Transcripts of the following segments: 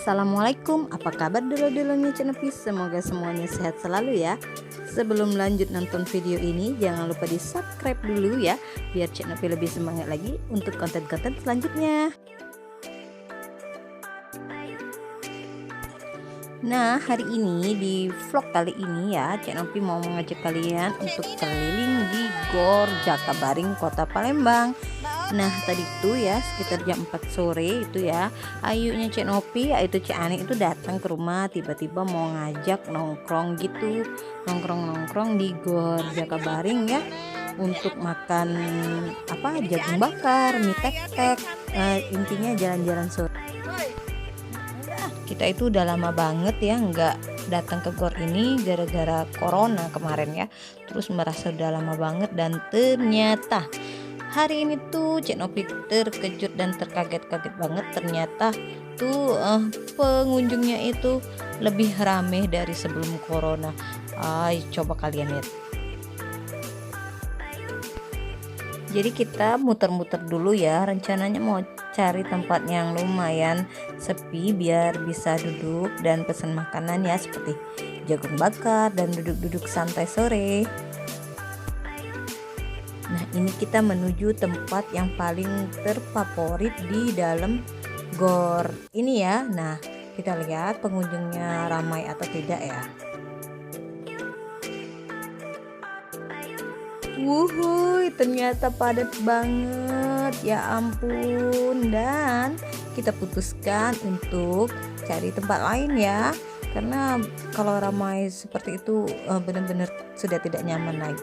Assalamualaikum, apa kabar dulu-dulunya Cenepis? Semoga semuanya sehat selalu ya. Sebelum lanjut nonton video ini, jangan lupa di subscribe dulu ya, biar Cenepi lebih semangat lagi untuk konten-konten selanjutnya. Nah, hari ini di vlog kali ini ya, Cenepi mau mengajak kalian untuk keliling di Gor Jakabaring, Kota Palembang. Nah, tadi itu ya sekitar jam 4 sore itu ya, ayunya Cek Nopi yaitu Cek Ani itu datang ke rumah, tiba-tiba mau ngajak nongkrong gitu, nongkrong di Gor Jakabaring ya, untuk makan jagung bakar, mie tek-tek, intinya jalan-jalan sore. Kita itu udah lama banget ya nggak datang ke Gor ini gara-gara corona kemarin ya, terus merasa udah lama banget, dan ternyata hari ini tuh Cek Nopi terkejut dan terkaget-kaget banget. Ternyata tuh pengunjungnya itu lebih ramai dari sebelum corona. Coba kalian lihat. Jadi kita muter-muter dulu ya, rencananya mau cari tempat yang lumayan sepi biar bisa duduk dan pesan makanan ya, seperti jagung bakar dan duduk-duduk santai sore. Nah, ini kita menuju tempat yang paling terfavorit di dalam Gor ini ya. Nah, kita lihat pengunjungnya ramai atau tidak ya. Wuhui, ternyata padat banget, ya ampun. Dan kita putuskan untuk cari tempat lain ya, karena kalau ramai seperti itu benar-benar sudah tidak nyaman lagi.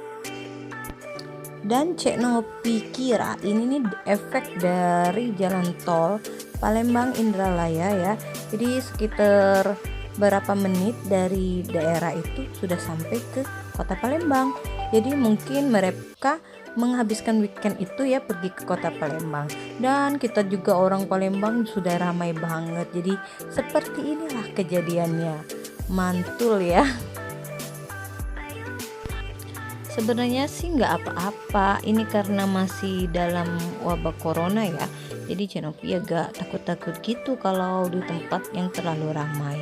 Dan Cek Nopi kira ini nih efek dari jalan tol Palembang Indralaya ya. Jadi sekitar berapa menit dari daerah itu sudah sampai ke kota Palembang. Jadi mungkin mereka menghabiskan weekend itu ya pergi ke kota Palembang. Dan kita juga orang Palembang sudah ramai banget. Jadi seperti inilah kejadiannya. Mantul ya. Sebenarnya sih nggak apa-apa, ini karena masih dalam wabah corona ya, jadi Cek Nopi agak takut-takut gitu kalau di tempat yang terlalu ramai.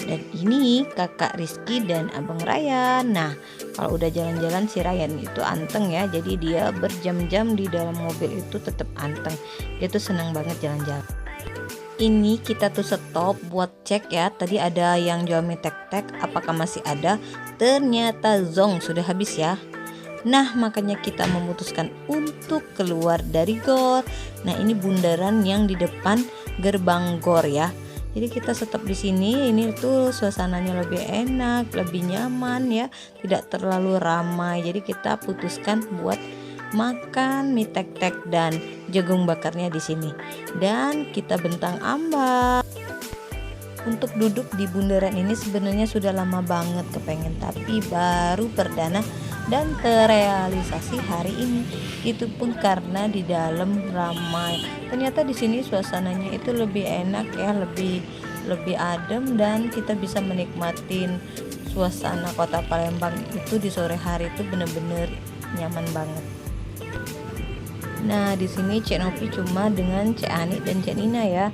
Dan ini kakak Rizky dan abang Ryan. Nah, kalau udah jalan-jalan si Ryan itu anteng ya, jadi dia berjam-jam di dalam mobil itu tetap anteng, dia tuh senang banget jalan-jalan. Ini kita tuh stop buat cek ya, tadi ada yang jual mie tek-tek, apakah masih ada? Ternyata zong sudah habis ya. Nah, makanya kita memutuskan untuk keluar dari Gor. Nah, ini bundaran yang di depan gerbang Gor ya. Jadi kita stop di sini, ini tuh suasananya lebih enak, lebih nyaman ya, tidak terlalu ramai. Jadi kita putuskan buat makan mie tek-tek dan jagung bakarnya di sini. Dan kita bentang ambak. Untuk duduk di bundaran ini sebenarnya sudah lama banget kepengen, tapi baru perdana dan terrealisasi hari ini. Itu pun karena di dalam ramai. Ternyata di sini suasananya itu lebih enak ya, lebih adem, dan kita bisa menikmatin suasana kota Palembang itu di sore hari itu bener-bener nyaman banget. Nah, di sini Cek Nopi cuma dengan Cek Ani dan Cek Nina ya.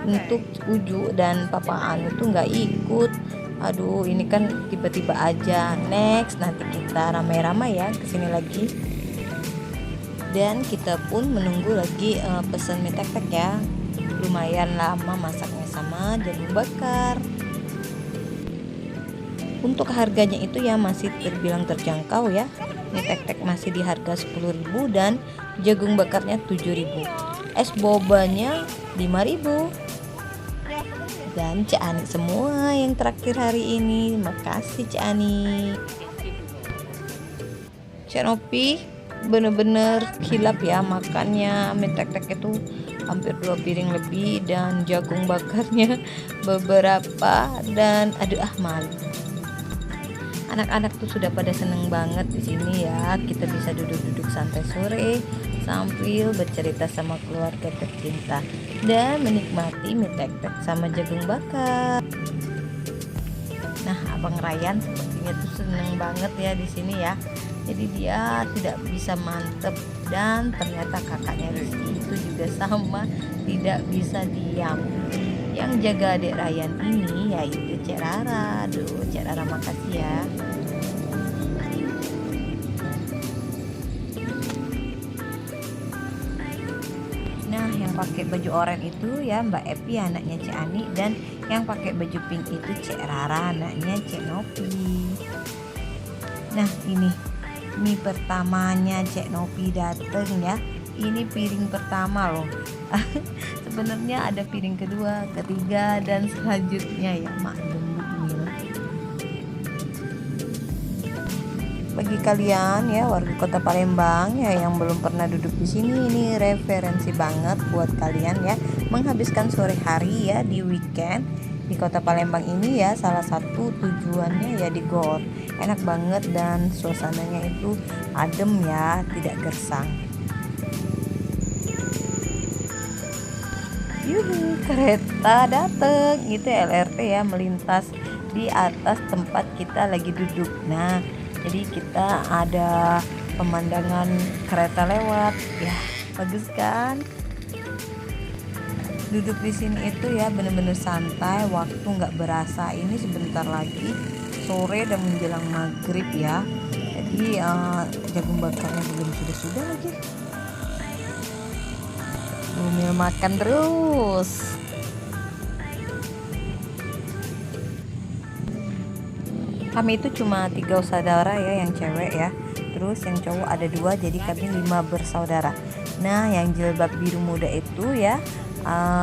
Untuk Uju dan Papa Anu tuh nggak ikut. Aduh, ini kan tiba-tiba aja. Next, nanti kita ramai-ramai ya kesini lagi. Dan kita pun menunggu lagi pesan mie tek-tek ya. Lumayan lama masaknya sama jagung bakar. Untuk harganya itu ya masih terbilang terjangkau ya. Mie tek-tek masih di harga 10.000 dan jagung bakarnya 7.000. Es bobanya 5.000. Dan Cek Ani semua yang terakhir hari ini. Makasih Cek Ani. Cek Nopi bener-bener hilap ya makannya. Mie tek-tek itu hampir 2 piring lebih, dan jagung bakarnya beberapa, dan malu. Anak-anak tuh sudah pada seneng banget di sini ya. Kita bisa duduk-duduk santai sore sambil bercerita sama keluarga tercinta dan menikmati mie tek-tek sama jagung bakar. Nah, abang Ryan sepertinya tuh seneng banget ya di sini ya. Jadi dia tidak bisa mantep, dan ternyata kakaknya Rizky itu juga sama, tidak bisa diam. Yang jaga adik Ryan ini yaitu Cek Rara. Aduh, Cek Rara makasih ya. Nah, yang pakai baju oranye itu ya Mbak Epi anaknya Cek Ani, dan yang pakai baju pink itu Cek Rara anaknya Cek Nopi. Nah, ini mie pertamanya Cek Nopi dateng ya. Ini piring pertama loh. Sebenarnya ada piring kedua, ketiga, dan selanjutnya ya maklum mil. Bagi kalian ya warga Kota Palembang ya yang belum pernah duduk di sini, ini referensi banget buat kalian ya menghabiskan sore hari ya di weekend di Kota Palembang ini ya. Salah satu tujuannya ya di GOR. Enak banget dan suasananya itu adem ya, tidak gersang. Yuhu, kereta dateng, itu LRT ya, melintas di atas tempat kita lagi duduk. Nah, jadi kita ada pemandangan kereta lewat, ya bagus kan? Duduk di sini itu ya bener-bener santai, waktu nggak berasa. Ini sebentar lagi sore dan menjelang maghrib ya. Jadi jagung bakarnya belum sudah lagi. Bumil makan terus. Kami itu cuma 3 saudara ya yang cewek ya. Terus yang cowok ada 2, jadi kami 5 bersaudara. Nah, yang jilbab biru muda itu ya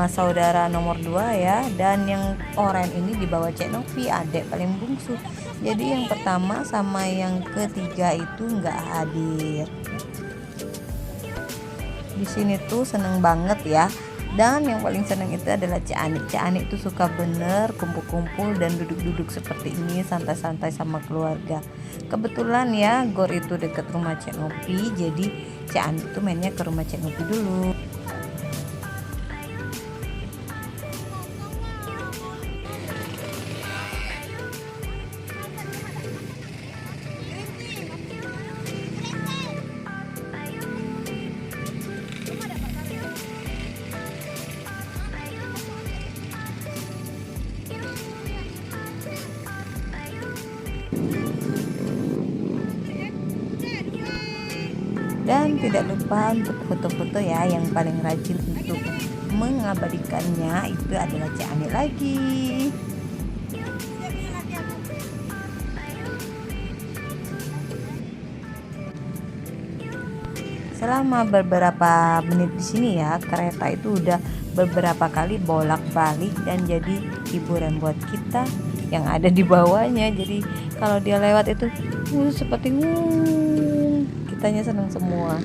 saudara nomor 2 ya. Dan yang oranye ini dibawa Cek Nopi, adik paling bungsu. Jadi yang pertama sama yang ketiga itu nggak hadir. Di sini tuh seneng banget ya. Dan yang paling seneng itu adalah Cek Ani. Cek Ani itu suka bener kumpul-kumpul dan duduk-duduk seperti ini, santai-santai sama keluarga. Kebetulan ya GOR itu deket rumah Cek Nopi, jadi Cek Ani itu mainnya ke rumah Cek Nopi dulu. Dan tidak lupa untuk foto-foto ya, yang paling rajin untuk mengabadikannya itu adalah Cek Ani lagi. Selama beberapa menit di sini ya, kereta itu udah beberapa kali bolak-balik dan jadi hiburan buat kita yang ada di bawahnya. Jadi kalau dia lewat itu seperti kitanya senang semua.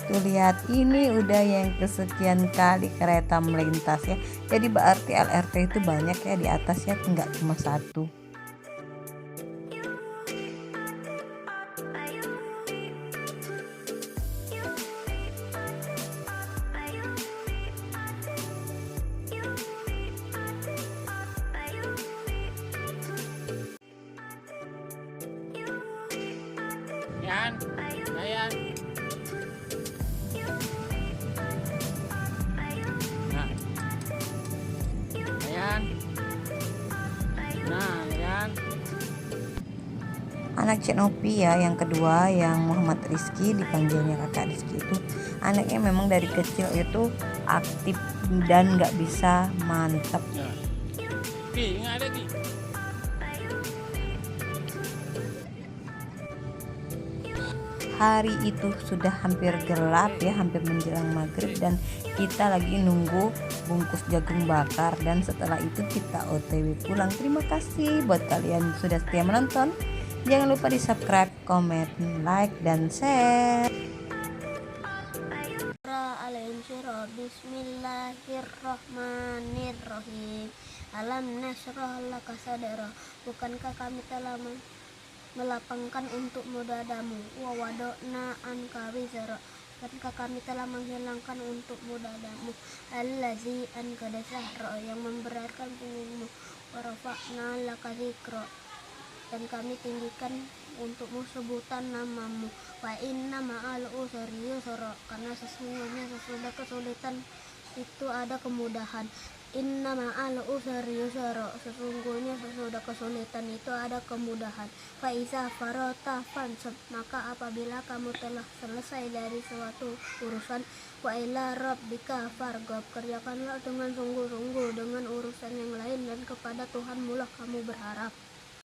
Tuh lihat, ini udah yang kesekian kali kereta melintas ya. Jadi berarti LRT itu banyak ya di atas ya, nggak cuma satu. Yan, Yan. Nah, Yan. Nah, Yan. Anak Cek Nopi ya yang kedua, yang Muhammad Rizky, dipanggilnya kakak Rizky, itu anaknya memang dari kecil itu aktif dan nggak bisa mantap. Ya. Ki, ingat lagi. hari itu sudah hampir gelap ya, hampir menjelang maghrib, dan kita lagi nunggu bungkus jagung bakar, dan setelah itu kita OTW pulang. Terima kasih buat kalian sudah setia menonton. Jangan lupa di subscribe, komen, like, dan share. Bismillahirrahmanirrahim. Alam nashrah laka sadra. Bukankah kami telah melapangkan untukmu dadamu. Wa wada'na anka wizra. Bukankah kami telah menghilangkan untukmu dadamu. Allazi anqada zahra, yang memberatkan punggungmu. Wa rafa'na laka dzikra, dan kami tinggikan untukmu sebutan namamu. Wa inna ma'al usri yusra, karena sesungguhnya sesudah kesulitan itu ada kemudahan. Inna ma'al usri yusra, sesungguhnya sesudah kesulitan itu ada kemudahan. Fa iza farata fansab, maka apabila kamu telah selesai dari suatu urusan, wa ila rabbika farghab, kerjakanlah dengan sungguh-sungguh dengan urusan yang lain, dan kepada Tuhanmu lah kamu berharap.